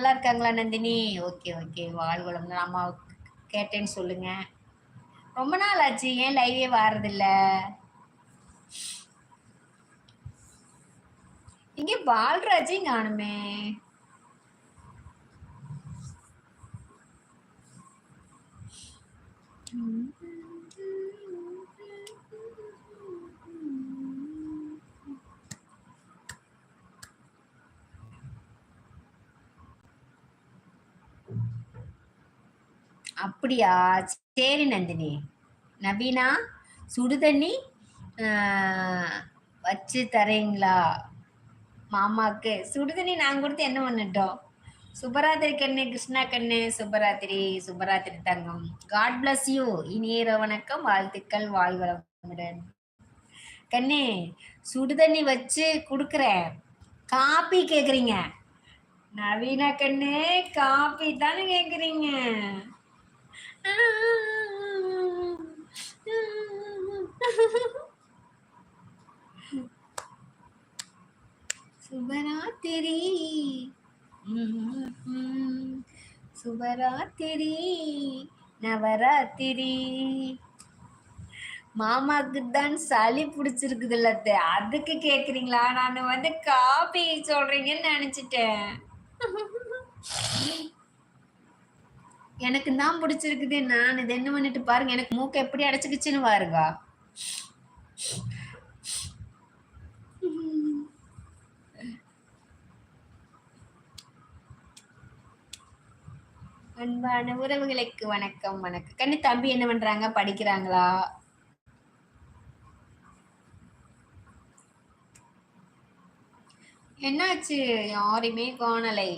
நல்லா இருக்காங்களா Nandini? Okay, okay. வாழ்வளம். அம்மா கேட்டேன்னு சொல்லுங்க. ரொம்ப நாள் ஆச்சு. ஏன் லைவே வாரதில்ல? இங்க பால்ராஜையும் காணுமே. அப்படியா? சரி நந்தினி. நவீனா, சுடு தண்ணி வச்சு தரீங்களா மாமாக்கு? சுடு தண்ணி நாங்க கொடுத்து என்ன பண்ணட்டோம்? சுபராத்திரி கண்ணு, கிருஷ்ணா கண்ணு, சுபராத்திரி, சுபராத்திரி தங்கம். God bless you. இனிய வணக்கம், வாழ்த்துக்கள், வாழ்வளமுடன். கண்ணு, சுடு தண்ணி வச்சு குடுக்குறேன். காப்பி கேக்குறீங்க? நவீனா கண்ணு, காப்பி தானே கேக்குறீங்க? சுபராத்திரி, சுபராத்திரி, நவராத்திரி. மாமாக்கு தான் சளி பிடிச்சிருக்குதுல்ல, அதுக்கு கேக்குறீங்களா? நான் வந்து காபி சொல்றீங்கன்னு நினைச்சிட்டேன். எனக்கு தான் பிடிச்சிருக்குது. நான் இது என்ன பண்ணிட்டு பாருங்க, எனக்கு மூக்க எப்படி அடைச்சுக்கிச்சுன்னு பாருங்க. அன்பான உறவுகளுக்கு வணக்கம், வணக்கம். கண்ணு தம்பி என்ன பண்றாங்க? படிக்கிறாங்களா? என்னாச்சு? யாரையுமே காணலை.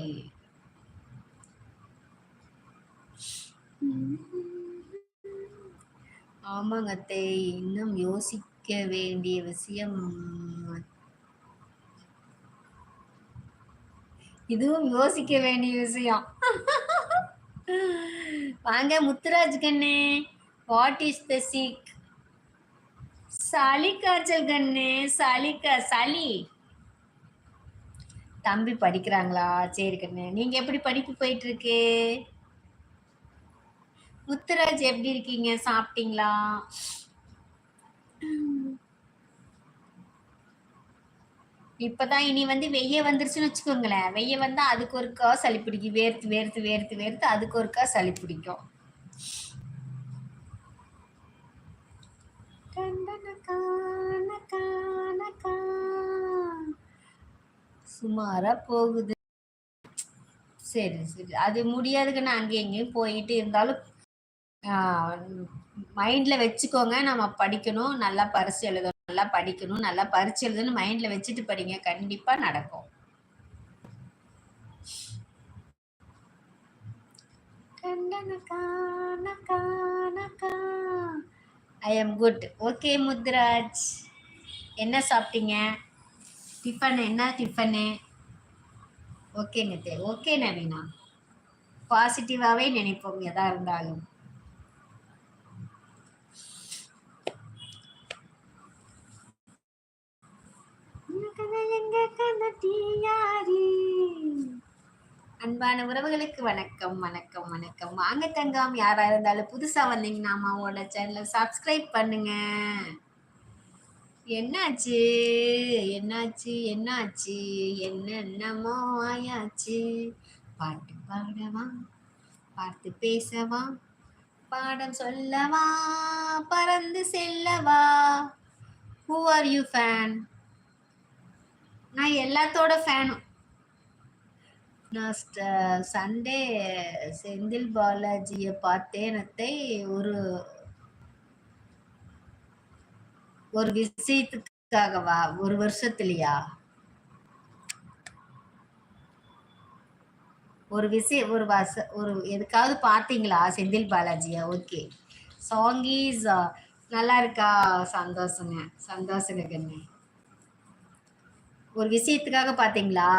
ஆமாங்க அத்தை, இன்னும் யோசிக்க வேண்டிய விஷயம். இதுவும் யோசிக்க வேண்டிய விஷயம். வாங்க முத்துராஜ் கண்ணு. What is the sick? சளி காய்ச்சல் கண்ணு, சளி. தம்பி படிக்கிறாங்களா? சரி கண்ணு. நீங்க எப்படி படிப்பு போயிட்டு இருக்கு? முத்துராஜ் எப்படி இருக்கீங்க? சாப்பிட்டீங்களா? இப்பதான் இனி வந்து வெய்ய வந்துருச்சுன்னு வச்சுக்கோங்களேன். வெய்ய வந்தா அதுக்கு ஒருக்கா சளி பிடிக்கும். வேர்த்து வேர்த்து வேர்த்து வேர்த்து அதுக்கு ஒருக்கா சளி பிடிக்கும். சுமாரா போகுது. சரி சரி, அது முடியாதுக்குன்னு அங்கே எங்கேயும் போயிட்டு இருந்தாலும் மைண்ட்ல வச்சுக்கோங்க. நம்ம படிக்கணும், நல்லா பரிசு எழுதணும், நல்லா படிக்கணும், நல்லா பரிசு எழுதணும், மைண்ட்ல வச்சுட்டு படிங்க. கண்டிப்பா நடக்கும். I am good. Okay Muthuraj, என்ன சாப்பிட்டீங்க? டிஃபன் என்ன டிஃபனு? ஓகேங்க, ஓகே நவீனா. பாசிட்டிவாவே நினைப்போம் எதா இருந்தாலும். அன்பான உறவுகளுக்கு வணக்கம், வணக்கம், வணக்கம். வாங்க தங்கம், யாரா இருந்தாலும் புதுசா வந்தீங்கன்னா அம்மாவோட சேனலை சப்ஸ்கிரைப் பண்ணுங்க. என்னாச்சு என்னாச்சு என்னாச்சு? என்னென்னமோ ஆயாச்சு. பாட்டு பாடவா, பார்த்து பேசவா, பாடம் சொல்லவா, பறந்து செல்லவா? Who are you fan? நான் எல்லாத்தோட ஃபேனும். நான் சண்டே செந்தில் பாலாஜியை பார்த்தேன் அத்தை. ஒரு விஷயத்துக்காகவா? ஒரு வருஷத்துலயா? ஒரு விஷயம், ஒரு எதுக்காவது பார்த்தீங்களா செந்தில் பாலாஜியா? ஓகே. சாங் இஸ் நல்லா இருக்கா? சந்தோஷங்க, சந்தோஷங்க கண்ணு. ஒரு விஷயத்துக்காக பார்த்தீங்களா?